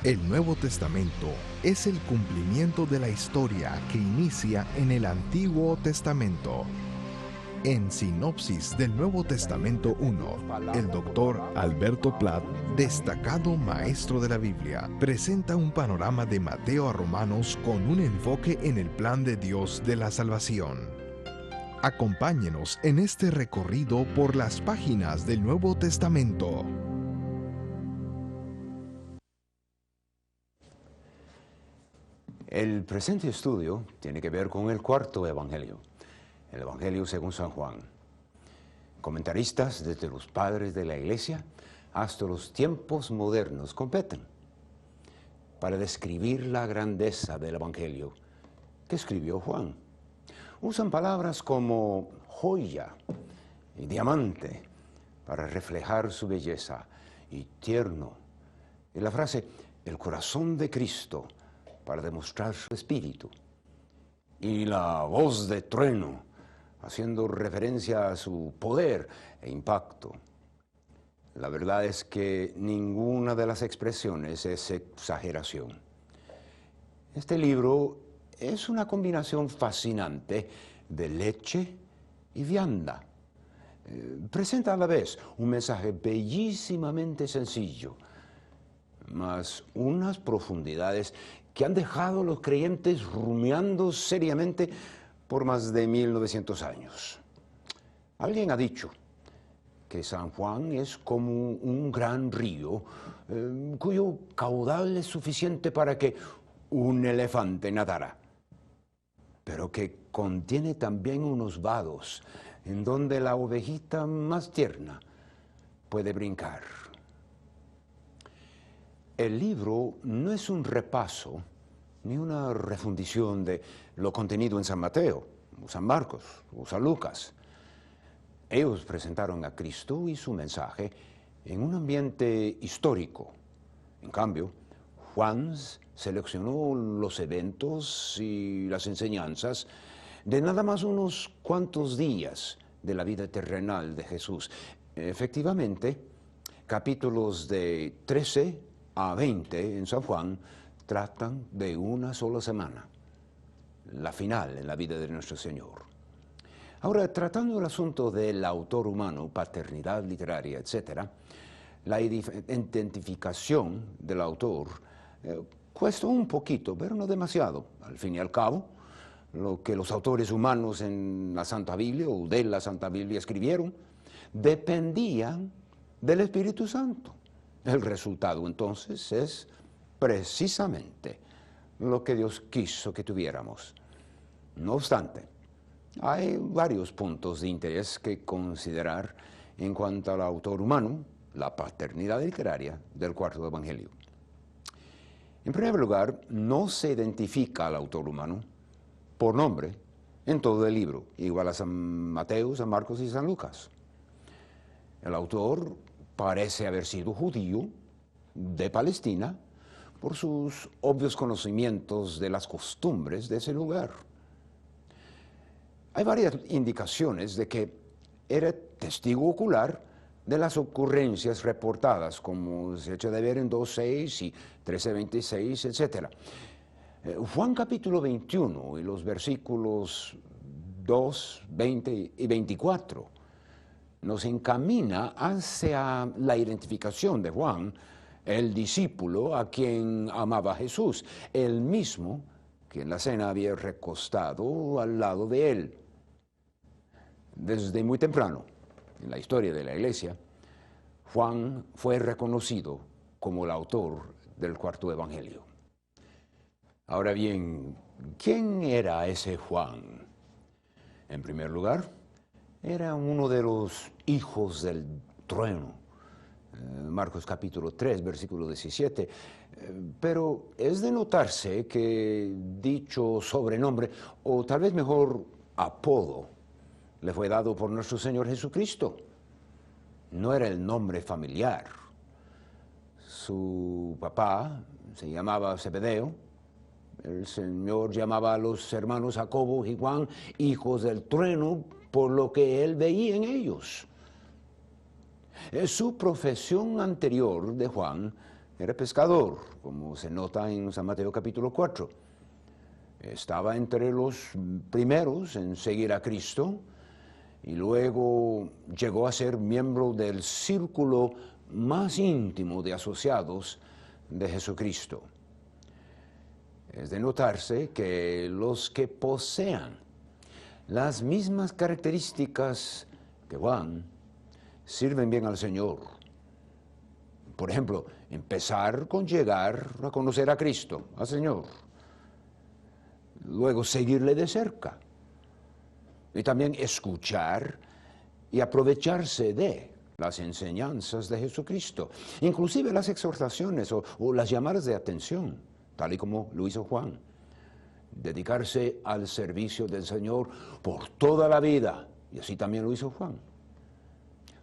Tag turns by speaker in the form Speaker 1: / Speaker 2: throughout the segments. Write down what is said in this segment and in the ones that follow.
Speaker 1: El Nuevo Testamento es el cumplimiento de la historia que inicia en el Antiguo Testamento. En Sinopsis del Nuevo Testamento 1, el doctor Alberto Platt, destacado maestro de la Biblia, presenta un panorama de Mateo a Romanos con un enfoque en el plan de Dios de la salvación. Acompáñenos en este recorrido por las páginas del Nuevo Testamento.
Speaker 2: El presente estudio tiene que ver con el cuarto evangelio, el Evangelio según San Juan. Comentaristas desde los padres de la Iglesia hasta los tiempos modernos competen para describir la grandeza del Evangelio que escribió Juan. Usan palabras como joya y diamante para reflejar su belleza y tierno. Y la frase, el corazón de Cristo, para demostrar su espíritu. Y la voz de trueno, haciendo referencia a su poder e impacto. La verdad es que ninguna de las expresiones es exageración. Este libro es una combinación fascinante de leche y vianda. Presenta a la vez un mensaje bellísimamente sencillo, mas unas profundidades que han dejado a los creyentes rumiando seriamente por más de 1900 años. Alguien ha dicho que San Juan es como un gran río cuyo caudal es suficiente para que un elefante nadara, pero que contiene también unos vados en donde la ovejita más tierna puede brincar. El libro no es un repaso ni una refundición de lo contenido en San Mateo, o San Marcos, o San Lucas. Ellos presentaron a Cristo y su mensaje en un ambiente histórico. En cambio, Juan seleccionó los eventos y las enseñanzas de nada más unos cuantos días de la vida terrenal de Jesús. Efectivamente, capítulos de 13 a 20 en San Juan tratan de una sola semana, la final en la vida de nuestro Señor. Ahora, tratando el asunto del autor humano, paternidad literaria, etc., la identificación del autor cuesta un poquito, pero no demasiado. Al fin y al cabo, lo que los autores humanos en la Santa Biblia o de la Santa Biblia escribieron dependían del Espíritu Santo. El resultado, entonces, es precisamente lo que Dios quiso que tuviéramos. No obstante, hay varios puntos de interés que considerar en cuanto al autor humano, la paternidad literaria del cuarto evangelio. En primer lugar, no se identifica al autor humano por nombre en todo el libro, igual a San Mateo, San Marcos y San Lucas. El autor parece haber sido judío de Palestina por sus obvios conocimientos de las costumbres de ese lugar. Hay varias indicaciones de que era testigo ocular de las ocurrencias reportadas, como se echa de ver en 2.6 y 13.26, etc. Juan capítulo 21 y los versículos 2, 20 y 24 nos encamina hacia la identificación de Juan, el discípulo a quien amaba Jesús, el mismo que en la cena había recostado al lado de él. Desde muy temprano, en la historia de la Iglesia, Juan fue reconocido como el autor del cuarto evangelio. Ahora bien, ¿quién era ese Juan? En primer lugar, era uno de los hijos del trueno. Marcos capítulo 3, versículo 17. Pero es de notarse que dicho sobrenombre, o tal vez mejor apodo, le fue dado por nuestro Señor Jesucristo. No era el nombre familiar. Su papá se llamaba Zebedeo. El Señor llamaba a los hermanos Jacobo y Juan hijos del trueno por lo que él veía en ellos. Su profesión anterior de Juan era pescador, como se nota en San Mateo capítulo 4. Estaba entre los primeros en seguir a Cristo y luego llegó a ser miembro del círculo más íntimo de asociados de Jesucristo. Es de notarse que los que posean las mismas características que Juan sirven bien al Señor. Por ejemplo, empezar con llegar a conocer a Cristo, al Señor. Luego seguirle de cerca. Y también escuchar y aprovecharse de las enseñanzas de Jesucristo. Inclusive las exhortaciones o las llamadas de atención, tal y como lo hizo Juan. Dedicarse al servicio del Señor por toda la vida. Y así también lo hizo Juan.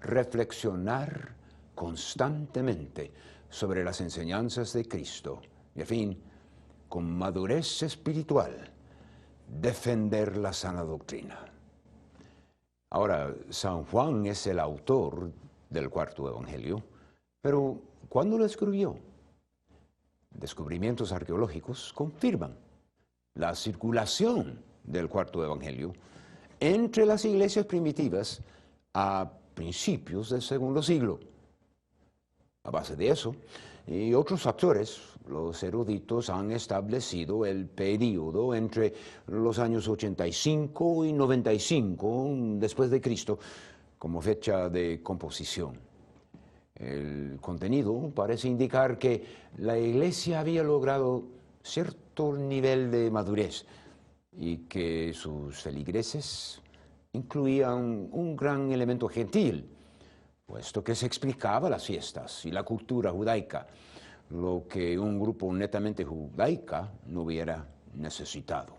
Speaker 2: Reflexionar constantemente sobre las enseñanzas de Cristo. Y, en fin, con madurez espiritual, defender la sana doctrina. Ahora, San Juan es el autor del cuarto evangelio, pero ¿cuándo lo escribió? Descubrimientos arqueológicos confirman la circulación del cuarto evangelio entre las iglesias primitivas a principios del segundo siglo. A base de eso y otros factores, los eruditos han establecido el período entre los años 85 y 95 después de Cristo como fecha de composición. El contenido parece indicar que la iglesia había logrado cierto nivel de madurez y que sus feligreses incluían un gran elemento gentil, puesto que se explicaba las fiestas y la cultura judaica, lo que un grupo netamente judaica no hubiera necesitado.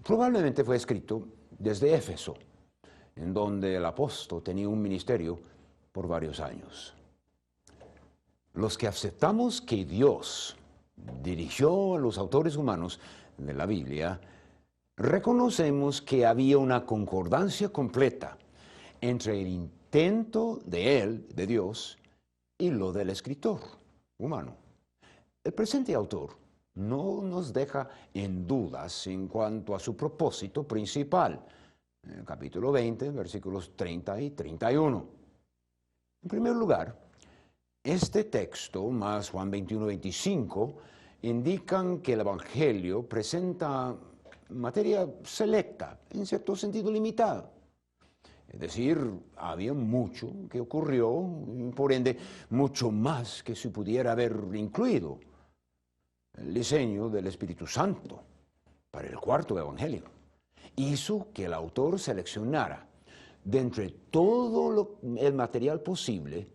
Speaker 2: Probablemente fue escrito desde Éfeso, en donde el apóstol tenía un ministerio por varios años. Los que aceptamos que Dios dirigió a los autores humanos de la Biblia, reconocemos que había una concordancia completa entre el intento de él, de Dios, y lo del escritor humano. El presente autor no nos deja en dudas en cuanto a su propósito principal. En el capítulo 20, versículos 30 y 31. En primer lugar, este texto más Juan 21, 25 indican que el Evangelio presenta materia selecta, en cierto sentido limitada. Es decir, había mucho que ocurrió, por ende, mucho más que se pudiera haber incluido. El diseño del Espíritu Santo para el cuarto evangelio hizo que el autor seleccionara de entre todo el material posible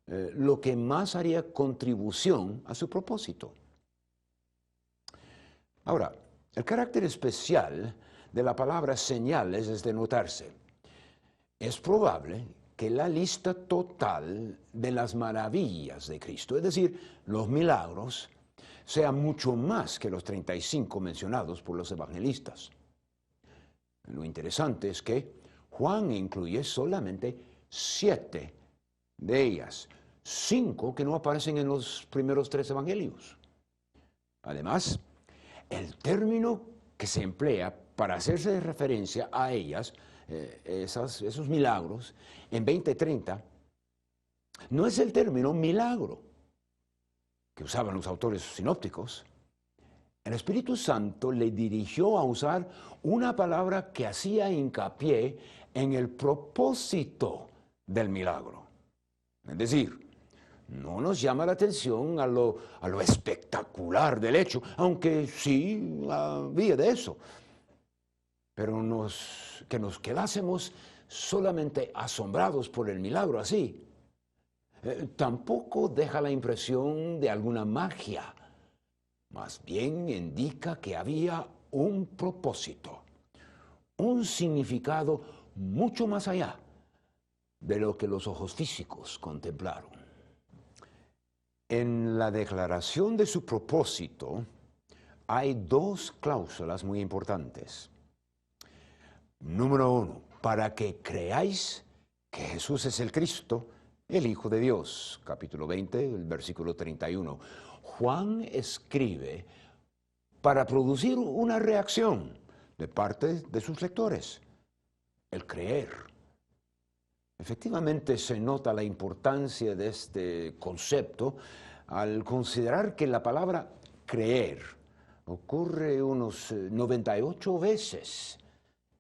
Speaker 2: lo que más haría contribución a su propósito. Ahora, el carácter especial de la palabra señales es de notarse. Es probable que la lista total de las maravillas de Cristo, es decir, los milagros, sea mucho más que los 35 mencionados por los evangelistas. Lo interesante es que Juan incluye solamente 7 de ellas, 5 que no aparecen en los primeros 3 evangelios. Además, el término que se emplea para hacerse referencia a ellas, esos milagros, en 20:30, no es el término milagro que usaban los autores sinópticos. El Espíritu Santo le dirigió a usar una palabra que hacía hincapié en el propósito del milagro. Es decir, no nos llama la atención a lo espectacular del hecho, aunque sí había de eso. Pero que nos quedásemos solamente asombrados por el milagro así. Tampoco deja la impresión de alguna magia. Más bien indica que había un propósito, un significado mucho más allá de lo que los ojos físicos contemplaron. En la declaración de su propósito hay 2 cláusulas muy importantes. Número 1, para que creáis que Jesús es el Cristo, el Hijo de Dios, capítulo 20, el versículo 31. Juan escribe para producir una reacción de parte de sus lectores, el creer. Efectivamente se nota la importancia de este concepto al considerar que la palabra creer ocurre unos 98 veces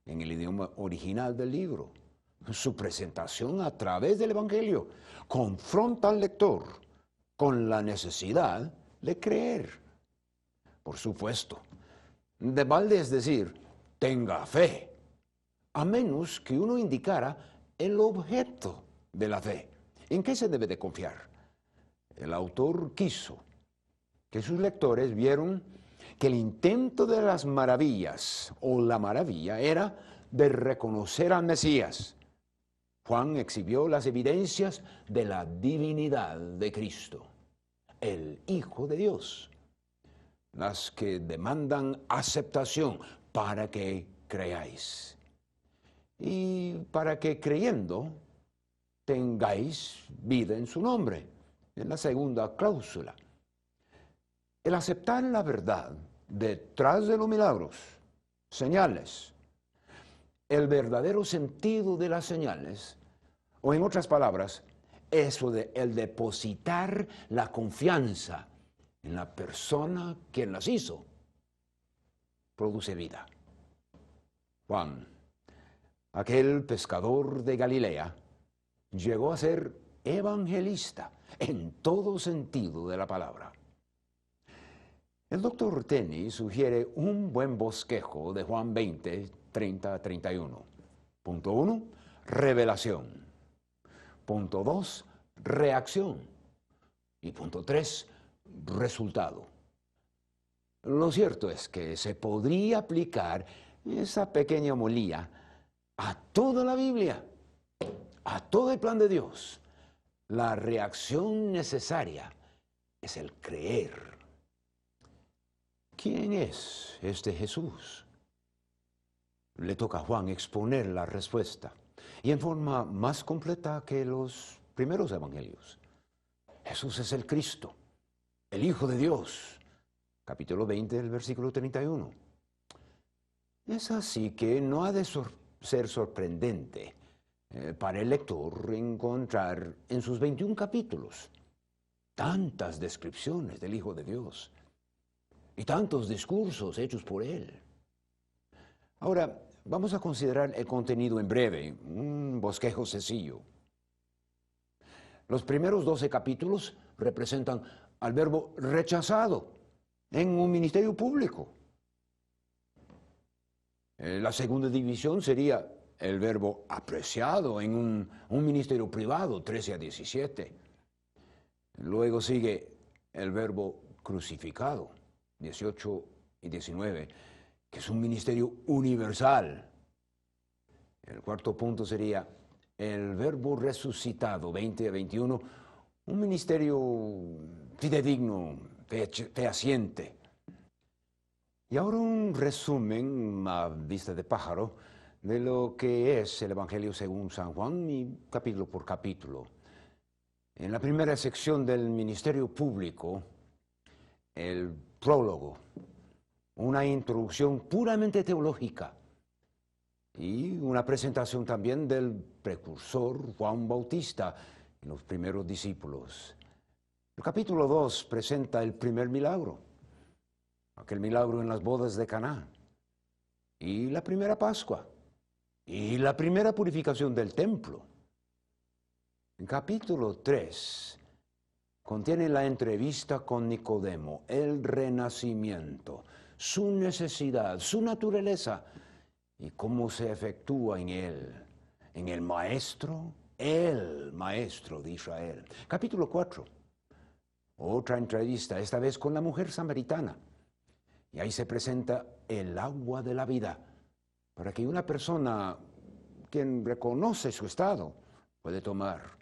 Speaker 2: en el idioma original del libro. Su presentación a través del Evangelio confronta al lector con la necesidad de creer. Por supuesto, de balde es decir, tenga fe, a menos que uno indicara el objeto de la fe. ¿En qué se debe de confiar? El autor quiso que sus lectores vieron que el intento de las maravillas, o la maravilla, era de reconocer al Mesías. Juan exhibió las evidencias de la divinidad de Cristo, el Hijo de Dios, las que demandan aceptación para que creáis. Y para que creyendo tengáis vida en su nombre, en la segunda cláusula. El aceptar la verdad detrás de los milagros, señales, el verdadero sentido de las señales, o en otras palabras, eso de el depositar la confianza en la persona quien las hizo, produce vida. Juan, aquel pescador de Galilea, llegó a ser evangelista en todo sentido de la palabra. El doctor Tenney sugiere un buen bosquejo de Juan 20, 30 a 31. Punto 1, revelación. Punto 2, reacción. Y punto 3, resultado. Lo cierto es que se podría aplicar esa pequeña homilía a toda la Biblia, a todo el plan de Dios. La reacción necesaria es el creer. ¿Quién es este Jesús? Le toca a Juan exponer la respuesta, y en forma más completa que los primeros evangelios. Jesús es el Cristo, el Hijo de Dios. Capítulo 20, el versículo 31. Es así que no ha de ser sorprendente para el lector encontrar en sus 21 capítulos tantas descripciones del Hijo de Dios y tantos discursos hechos por Él. Ahora, vamos a considerar el contenido en breve, un bosquejo sencillo. Los primeros 12 capítulos representan al verbo rechazado en un ministerio público. La segunda división sería el verbo apreciado en un ministerio privado, 13 a 17. Luego sigue el verbo crucificado, 18 y 19, que es un ministerio universal. El cuarto punto sería el verbo resucitado, 20 a 21, un ministerio fidedigno, fehaciente. Y ahora un resumen a vista de pájaro de lo que es el Evangelio según San Juan, y capítulo por capítulo. En la primera sección del ministerio público, el prólogo, una introducción puramente teológica y una presentación también del precursor Juan Bautista y los primeros discípulos. El capítulo 2 presenta el primer milagro, aquel milagro en las bodas de Caná, y la primera Pascua, y la primera purificación del templo. El capítulo 3 contiene la entrevista con Nicodemo, el renacimiento, su necesidad, su naturaleza y cómo se efectúa en él, en el maestro de Israel. Capítulo 4, otra entrevista, esta vez con la mujer samaritana. Y ahí se presenta el agua de la vida, para que una persona quien reconoce su estado puede tomar.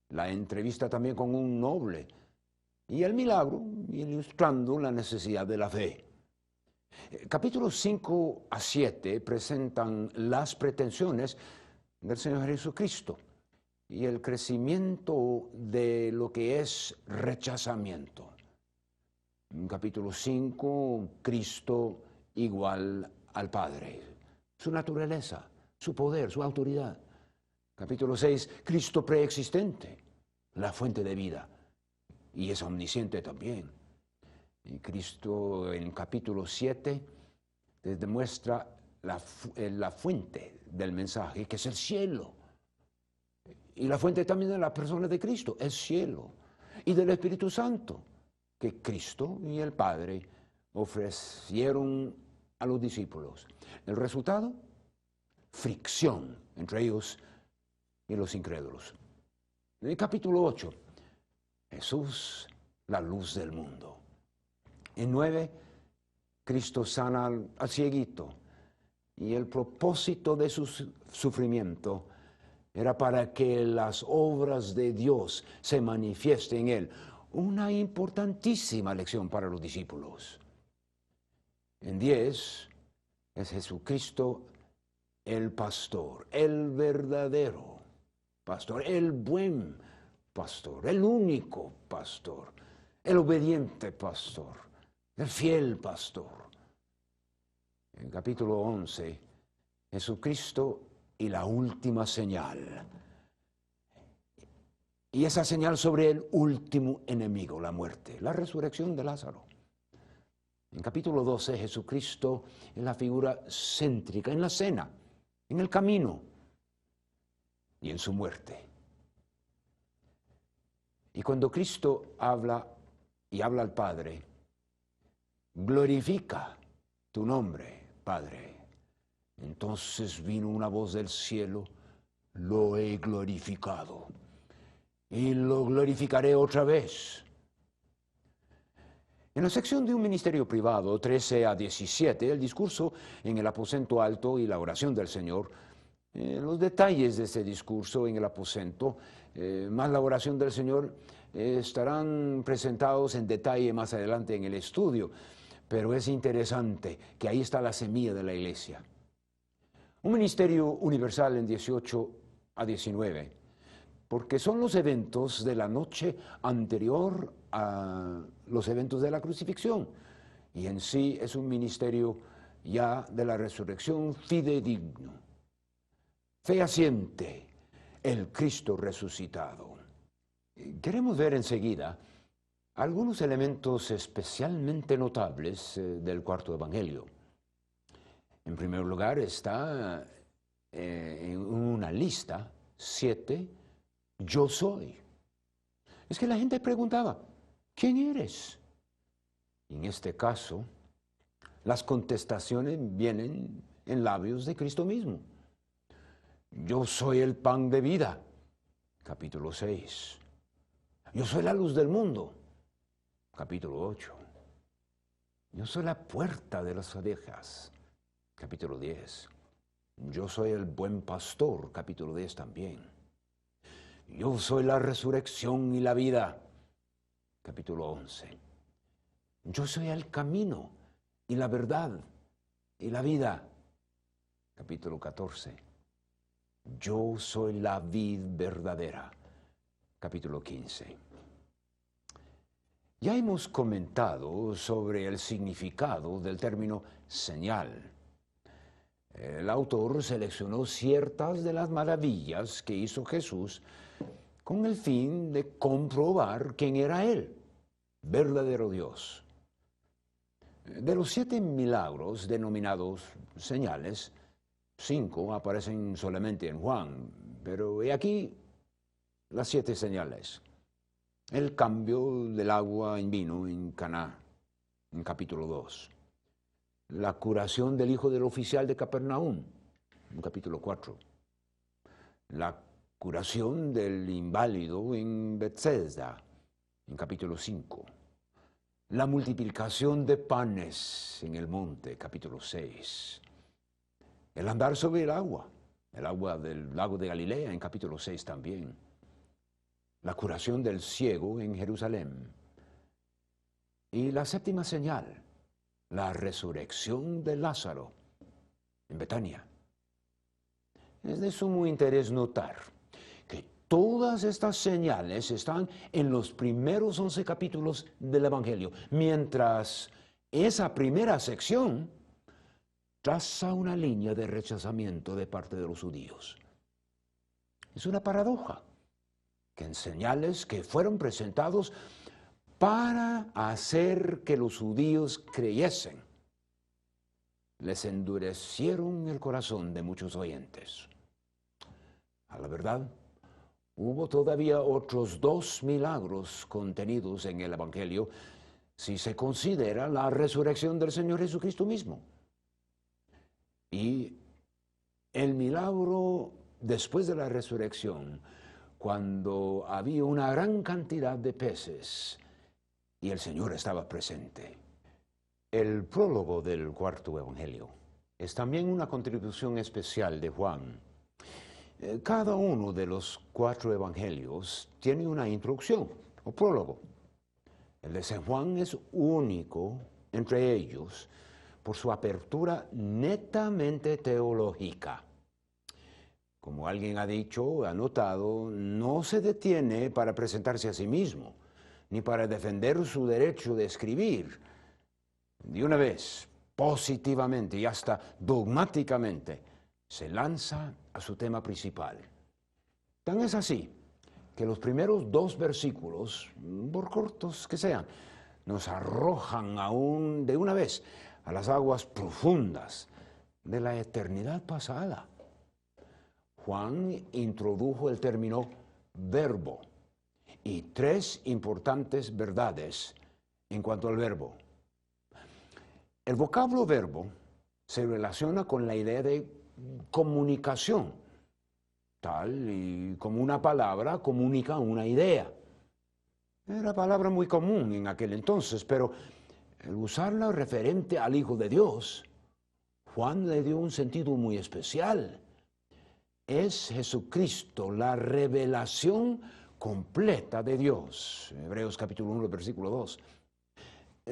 Speaker 2: La entrevista también con un noble y el milagro, ilustrando la necesidad de la fe. Capítulos 5 a 7 presentan las pretensiones del Señor Jesucristo y el crecimiento de lo que es rechazamiento. En capítulo 5, Cristo igual al Padre, su naturaleza, su poder, su autoridad. Capítulo 6, Cristo preexistente, la fuente de vida, y es omnisciente también. Y Cristo en capítulo 7 demuestra la fuente del mensaje, que es el cielo. Y la fuente también de la persona de Cristo, el cielo. Y del Espíritu Santo, que Cristo y el Padre ofrecieron a los discípulos. El resultado, fricción entre ellos y los incrédulos. En el capítulo 8, Jesús, la luz del mundo. En 9, Cristo sana al cieguito, y el propósito de su sufrimiento era para que las obras de Dios se manifiesten en él. Una importantísima lección para los discípulos. En 10, es Jesucristo el pastor, el verdadero pastor, el buen pastor, el único pastor, el obediente pastor, el fiel pastor. En capítulo 11, Jesucristo y la última señal. Y esa señal sobre el último enemigo, la muerte, la resurrección de Lázaro. En capítulo 12, Jesucristo es la figura céntrica en la cena, en el camino y en su muerte. Y cuando Cristo habla y habla al Padre, glorifica tu nombre, Padre. Entonces vino una voz del cielo, lo he glorificado y lo glorificaré otra vez. En la sección de un ministerio privado, 13 a 17, el discurso en el aposento alto y la oración del Señor, los detalles de ese discurso en el aposento, más la oración del Señor, estarán presentados en detalle más adelante en el estudio, pero es interesante que ahí está la semilla de la iglesia. Un ministerio universal en 18 a 19, porque son los eventos de la noche anterior a los eventos de la crucifixión, y en sí es un ministerio ya de la resurrección fidedigno, fehaciente, el Cristo resucitado. Queremos ver enseguida algunos elementos especialmente notables del cuarto evangelio. En primer lugar está en una lista 7, yo soy. Es que la gente preguntaba, ¿quién eres? Y en este caso, las contestaciones vienen en labios de Cristo mismo. Yo soy el pan de vida, capítulo 6. Yo soy la luz del mundo, capítulo 8. Yo soy la puerta de las ovejas, capítulo 10. Yo soy el buen pastor, capítulo 10 también. Yo soy la resurrección y la vida, capítulo 11. Yo soy el camino y la verdad y la vida, capítulo 14. Yo soy la vid verdadera, capítulo 15. Ya hemos comentado sobre el significado del término señal. El autor seleccionó ciertas de las maravillas que hizo Jesús con el fin de comprobar quién era Él, verdadero Dios. De los 7 milagros denominados señales, 5 aparecen solamente en Juan, pero he aquí las 7 señales. El cambio del agua en vino en Caná, en capítulo 2. La curación del hijo del oficial de Capernaum, en capítulo 4. La curación del inválido en Bethesda, en capítulo 5. La multiplicación de panes en el monte, capítulo 6. El andar sobre el agua del lago de Galilea, en capítulo 6 también. La curación del ciego en Jerusalén. Y la 7ª señal, la resurrección de Lázaro en Betania. Es de sumo interés notar que Todas estas señales están en los primeros 11 capítulos del Evangelio, mientras esa primera sección traza una línea de rechazamiento de parte de los judíos. Es una paradoja que en señales que fueron presentados para hacer que los judíos creyesen, les endurecieron el corazón de muchos oyentes. A la verdad, hubo todavía otros 2 milagros contenidos en el Evangelio si se considera la resurrección del Señor Jesucristo mismo. Y el milagro después de la resurrección, cuando había una gran cantidad de peces y el Señor estaba presente. El prólogo del cuarto Evangelio es también una contribución especial de Juan. Cada uno de los 4 evangelios tiene una introducción o prólogo. El de San Juan es único entre ellos por su apertura netamente teológica. Como alguien ha dicho, ha notado, no se detiene para presentarse a sí mismo, ni para defender su derecho de escribir. De una vez, positivamente y hasta dogmáticamente, se lanza a su tema principal. Tan es así que los primeros 2 versículos, por cortos que sean, nos arrojan aún de una vez a las aguas profundas de la eternidad pasada. Juan introdujo el término verbo y 3 importantes verdades en cuanto al verbo. El vocablo verbo se relaciona con la idea de comunicación, tal y como una palabra comunica una idea. Era palabra muy común en aquel entonces, pero al usarla referente al Hijo de Dios, Juan le dio un sentido muy especial. Es Jesucristo la revelación completa de Dios. Hebreos capítulo 1, versículo 2.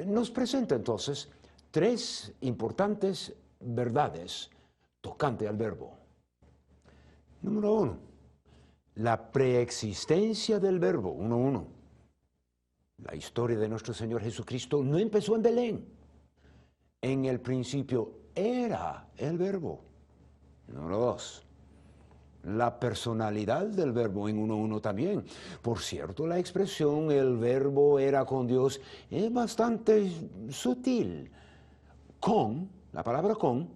Speaker 2: Nos presenta entonces 3 importantes verdades tocante al verbo. Número 1, la preexistencia del verbo, 1:1. La historia de nuestro Señor Jesucristo no empezó en Belén. En el principio era el verbo. Número 2, la personalidad del verbo en 1:1 también. Por cierto, la expresión el verbo era con Dios es bastante sutil. Con, la palabra con,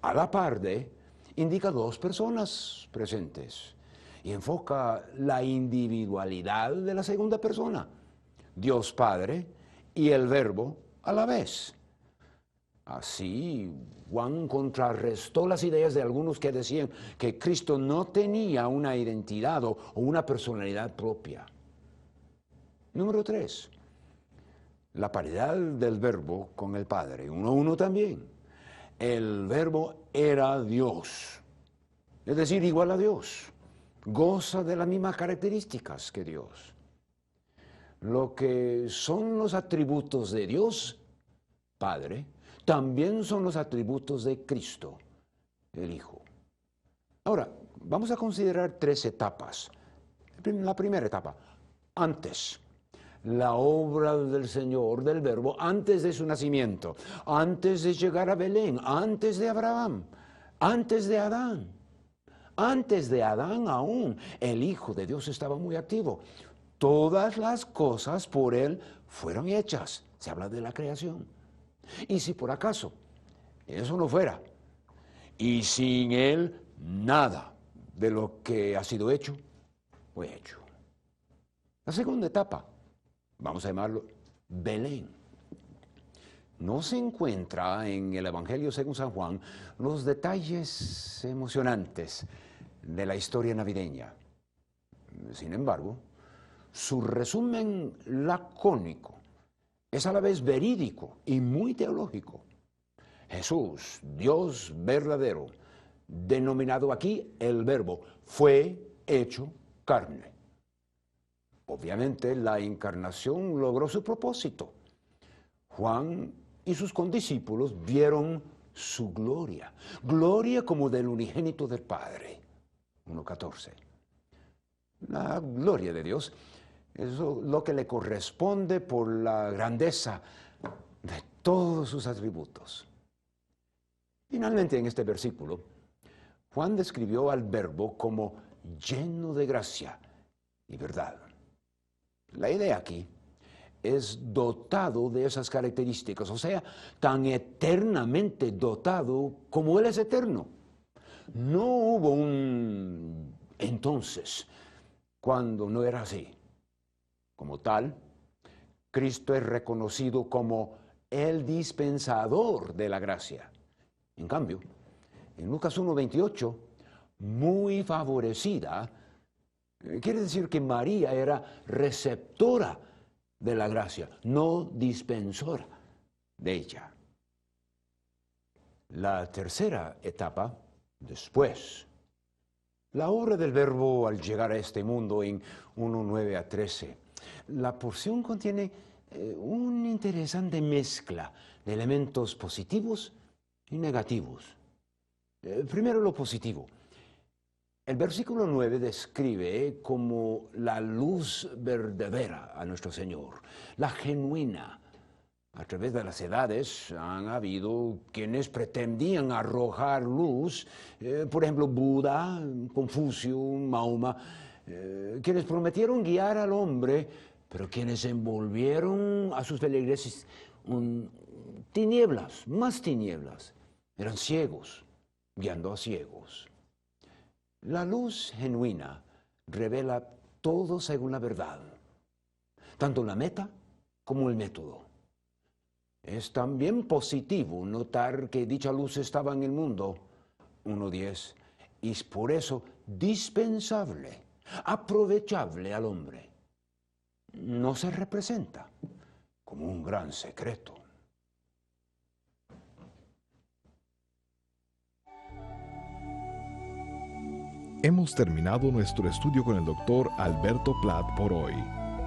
Speaker 2: a la par de, indica 2 personas presentes y enfoca la individualidad de la segunda persona, Dios Padre y el verbo a la vez. Así, Juan contrarrestó las ideas de algunos que decían que Cristo no tenía una identidad o una personalidad propia. Número 3, la paridad del verbo con el Padre, 1:1 también. El verbo era Dios, es decir, igual a Dios, goza de las mismas características que Dios. Lo que son los atributos de Dios, Padre, también son los atributos de Cristo, el Hijo. Ahora, vamos a considerar 3 etapas. La primera etapa, antes. La obra del Señor, del Verbo, antes de su nacimiento, antes de llegar a Belén, antes de Abraham, antes de Adán. Antes de Adán aún, el Hijo de Dios estaba muy activo. Todas las cosas por Él fueron hechas. Se habla de la creación. Y si por acaso eso no fuera, y sin Él nada de lo que ha sido hecho, fue hecho. La segunda etapa, vamos a llamarlo Belén. No se encuentra en el Evangelio según San Juan los detalles emocionantes de la historia navideña. Sin embargo, su resumen lacónico es a la vez verídico y muy teológico. Jesús, Dios verdadero, denominado aquí el Verbo, fue hecho carne. Obviamente la encarnación logró su propósito. Juan y sus condiscípulos vieron su gloria, gloria como del unigénito del Padre. 1:14. la gloria de Dios, es lo que le corresponde por la grandeza de todos sus atributos. Finalmente, en este versículo, Juan describió al Verbo como lleno de gracia y verdad. La idea aquí es dotado de esas características, o sea, tan eternamente dotado como Él es eterno. No hubo un entonces cuando no era así. Como tal, Cristo es reconocido como el dispensador de la gracia. En cambio, en Lucas 1:28, muy favorecida, quiere decir que María era receptora de la gracia, no dispensora de ella. La tercera etapa, después, la obra del Verbo al llegar a este mundo en 1:9 a 13. La porción contiene una interesante mezcla de elementos positivos y negativos. Primero lo positivo. El versículo 9 describe como la luz verdadera a nuestro Señor, la genuina. A través de las edades han habido quienes pretendían arrojar luz, por ejemplo Buda, Confucio, Mahoma, quienes prometieron guiar al hombre, pero quienes envolvieron a sus feligreses tinieblas, más tinieblas. Eran ciegos, guiando a ciegos. La luz genuina revela todo según la verdad, tanto la meta como el método. Es también positivo notar que dicha luz estaba en el mundo, 1:10, y es por eso dispensable, aprovechable al hombre. No se representa como un gran secreto.
Speaker 1: Hemos terminado nuestro estudio con el Dr. Alberto Platt por hoy.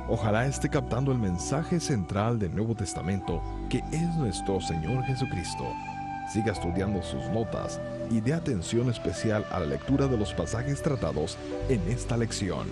Speaker 1: Ojalá esté captando el mensaje central del Nuevo Testamento, que es nuestro Señor Jesucristo. Siga estudiando sus notas y dé atención especial a la lectura de los pasajes tratados en esta lección.